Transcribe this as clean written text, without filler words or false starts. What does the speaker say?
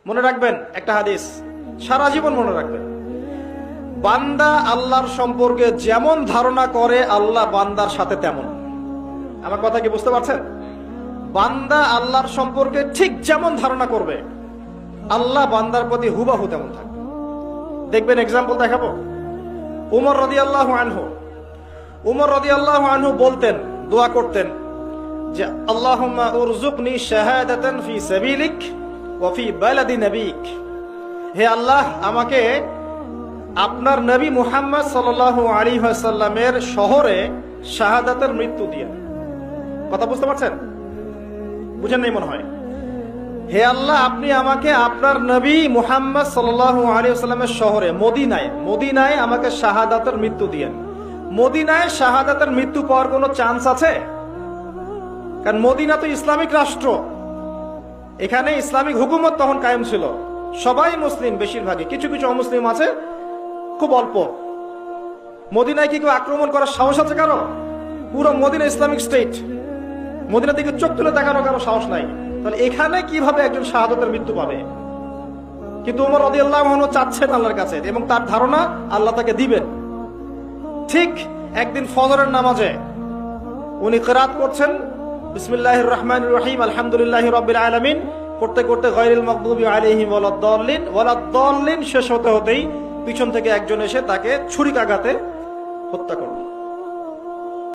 মনে রাখবেন একটা হাদিস, সারা জীবন মনে রাখবেন। বান্দা আল্লাহর সম্পর্কে যেমন ধারণা করে আল্লাহ বান্দার সাথে তেমন। আমার কথা কি বুঝতে পারছেন? বান্দা আল্লাহর সম্পর্কে ঠিক যেমন ধারণা করবে আল্লাহ বান্দার প্রতি হুবাহু তেমন থাকবে। দেখবেন, এক্সাম্পল দেখাবো। উমর রাদিয়াল্লাহু আনহু বলতেন, দোয়া করতেন যে আল্লাহুম্মা উরযুকনি শাহাদাতান ফি সাবিলিক ওয়া ফি বালাদি নবিক। হে আল্লাহ, আমাকে আপনার নবী মুহাম্মদ সাল্লাল্লাহু আলাইহি ওয়াসাল্লামের শহরে শাহাদাতের মৃত্যু দিয়ে। কথা বুঝতে পারছেন? বুঝেন নাই মনে হয়। হে আল্লাহ, আপনি আমাকে আপনার নবী মুহাম্মদ সাল্লাল্লাহু আলাইহি ওয়াসাল্লামের শহরে মদিনায় আমাকে শাহাদাতের মৃত্যু দিয়েন। মদিনায় শাহাদাতের মৃত্যু পাওয়ার কোনো চান্স আছে? কারণ মদিনা তো ইসলামিক রাষ্ট্র, এখানে ইসলামিক হুকুমত তখন কায়েম ছিল, সবাই মুসলিম, বেশিরভাগই, কিছু কিছু অমুসলিম আছে খুব অল্প। মদিনায় কি কেউ আক্রমণ করার সাহস আছে কারো? পুরো মদিনা ইসলামিক স্টেট, মদিনা থেকে চোখ তুলে দেখানো কারো সাহস নাই। তাহলে এখানে কিভাবে একজন শাহাদাতের মৃত্যু পাবে? কিন্তু ওমর রাদিয়াল্লাহু আনহু চাচ্ছেন আল্লাহর কাছে এবং তার ধারণা আল্লাহ তাকে দিবেন। ঠিক একদিন ফজরের নামাজে উনি কিরাত করছেন, বিসমিল্লাহির রহমানির রহিম আলহামদুলিল্লাহি রাব্বিল আলামিন করতে করতে গায়রিল মাগদুবি আলাইহিম ওয়ালাদ-দাল্লিন শেষ হতেই পিছন থেকে একজন এসে তাকে ছুরিকাঘাতে হত্যা করল।